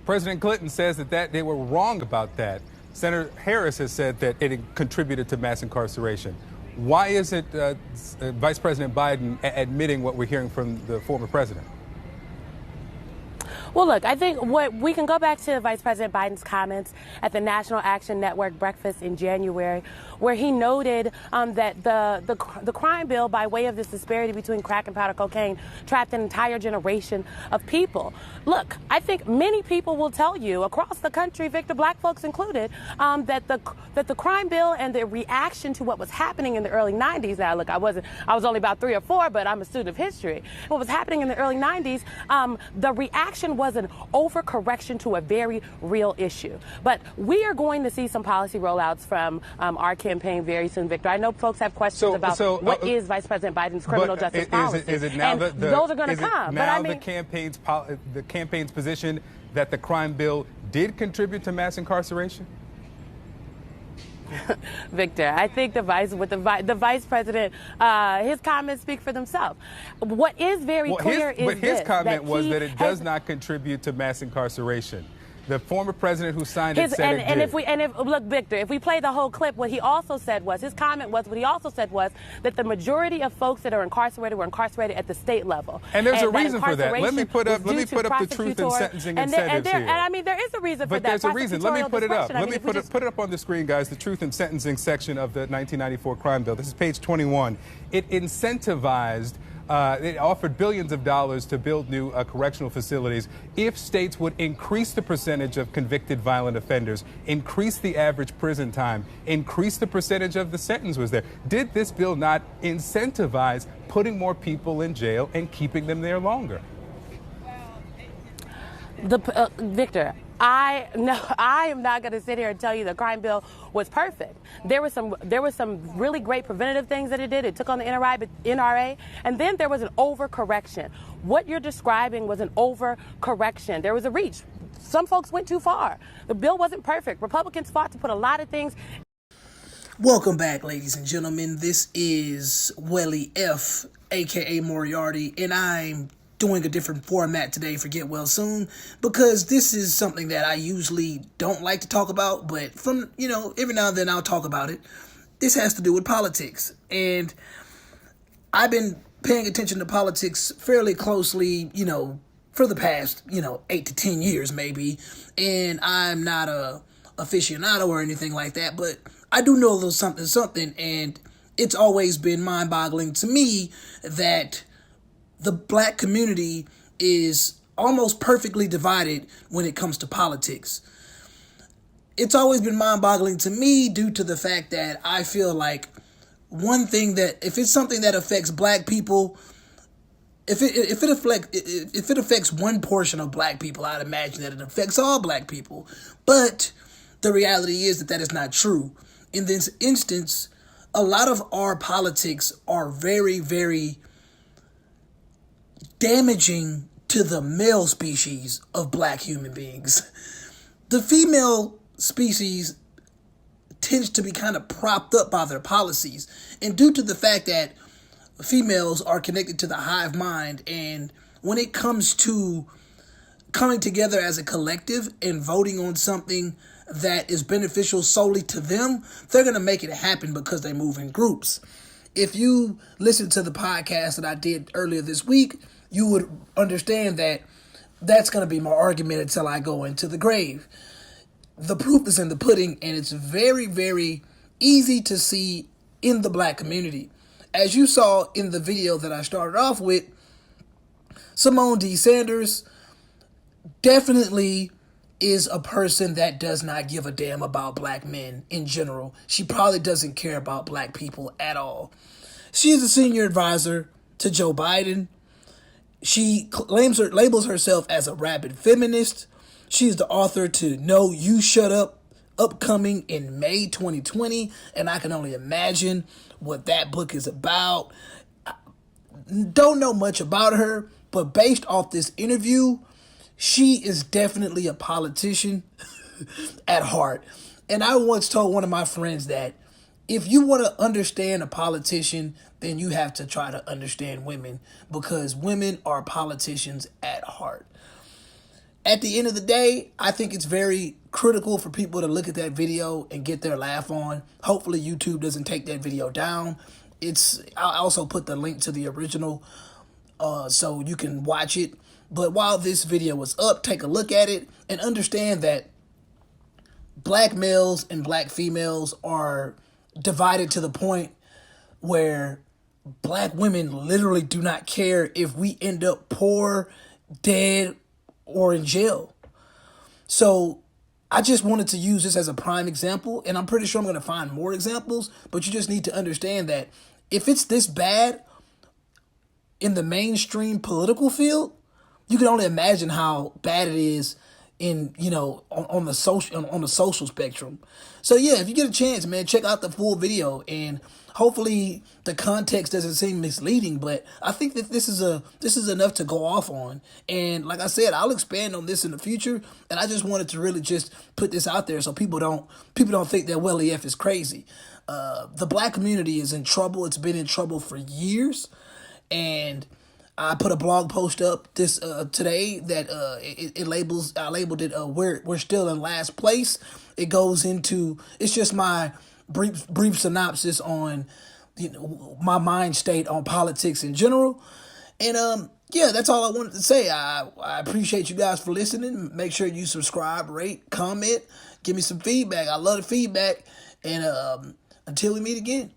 President Clinton says that they were wrong about that. Senator Harris has said that it contributed to mass incarceration. Why isn't Vice President Biden admitting what we're hearing from the former president? Well, look, I think we can go back to Vice President Biden's comments at the National Action Network breakfast in January, where he noted that the crime bill, by way of this disparity between crack and powder cocaine, trapped an entire generation of people. Look, I think many people will tell you across the country, Victor, black folks included, that the crime bill and the reaction to what was happening in the early 90s. Now, look, I was only about 3 or 4, but I'm a student of history. What was happening in the early 90s, the reaction was an overcorrection to a very real issue. But we are going to see some policy rollouts from our campaign very soon, Victor. I know folks have questions about what is Vice President Biden's criminal justice policy. Is it now that those are going to come? Now the campaign's position that the crime bill did contribute to mass incarceration? Victor, I think the vice president, his comments speak for themselves. What is very clear is his comment was that it does not contribute to mass incarceration. The former president who signed it said it did. Look, Victor, if we play the whole clip, what he also said was that the majority of folks that are incarcerated were incarcerated at the state level. And there's a reason for that. Let me put up the truth in sentencing incentives here. And I mean, there is a reason for that. But there's a reason. Let me put it up. Let me put it up on the screen, guys. The truth in sentencing section of the 1994 crime bill. This is page 21. It incentivized. It offered billions of dollars to build new correctional facilities if states would increase the percentage of convicted violent offenders, increase the average prison time, increase the percentage of the sentence was there. Did this bill not incentivize putting more people in jail and keeping them there longer? Victor, I am not going to sit here and tell you the crime bill was perfect. There was some really great preventative things that it did. It took on the NRA, and then there was an overcorrection. What you're describing was an overcorrection. There was a reach. Some folks went too far. The bill wasn't perfect. Republicans fought to put a lot of things. Welcome back, ladies and gentlemen. This is Welly F, aka Moriarty, and I'm doing a different format today for Get Well Soon, because this is something that I usually don't like to talk about, but from, every now and then I'll talk about it. This has to do with politics, and I've been paying attention to politics fairly closely, for the past, 8 to 10 years maybe, and I'm not a aficionado or anything like that, but I do know a little something, and it's always been mind-boggling to me that the black community is almost perfectly divided when it comes to politics. It's always been mind-boggling to me due to the fact that I feel like one thing that if it's something that affects black people, if it affects one portion of black people, I'd imagine that it affects all black people. But the reality is that is not true. In this instance, a lot of our politics are very, very damaging to the male species of black human beings. The female species tends to be kind of propped up by their policies. And due to the fact that females are connected to the hive mind, and when it comes to coming together as a collective and voting on something that is beneficial solely to them, they're going to make it happen because they move in groups. If you listen to the podcast that I did earlier this week, you would understand that that's going to be my argument until I go into the grave. The proof is in the pudding, and it's very, very easy to see in the black community. As you saw in the video that I started off with, Simone D. Sanders definitely is a person that does not give a damn about black men in general. She probably doesn't care about black people at all. She is a senior advisor to Joe Biden. She labels herself as a rabid feminist. She's the author to No You Shut Up, upcoming in May 2020, and I can only imagine what that book is about. Don't know much about her, but based off this interview, she is definitely a politician at heart. And I once told one of my friends that if you want to understand a politician, then you have to try to understand women, because women are politicians at heart. at the end of the day, I think it's very critical for people to look at that video and get their laugh on. Hopefully YouTube doesn't take that video down. I also put the link to the original so you can watch it. But while this video was up, take a look at it and understand that black males and black females are divided to the point where black women literally do not care if we end up poor, dead, or in jail. So I just wanted to use this as a prime example, and I'm pretty sure I'm going to find more examples, but you just need to understand that if it's this bad in the mainstream political field, you can only imagine how bad it is in, on the social spectrum. So yeah, if you get a chance, man, check out the full video, and hopefully the context doesn't seem misleading, but I think that this is enough to go off on. And like I said, I'll expand on this in the future, and I just wanted to really just put this out there so people don't think that Welly F is crazy. The black community is in trouble. It's been in trouble for years, and I put a blog post up this today that I labeled it we're still in last place. It goes into, it's just my brief synopsis on my mind state on politics in general. And yeah, that's all I wanted to say. I appreciate you guys for listening. Make sure you subscribe, rate, comment, give me some feedback. I love the feedback. And until we meet again.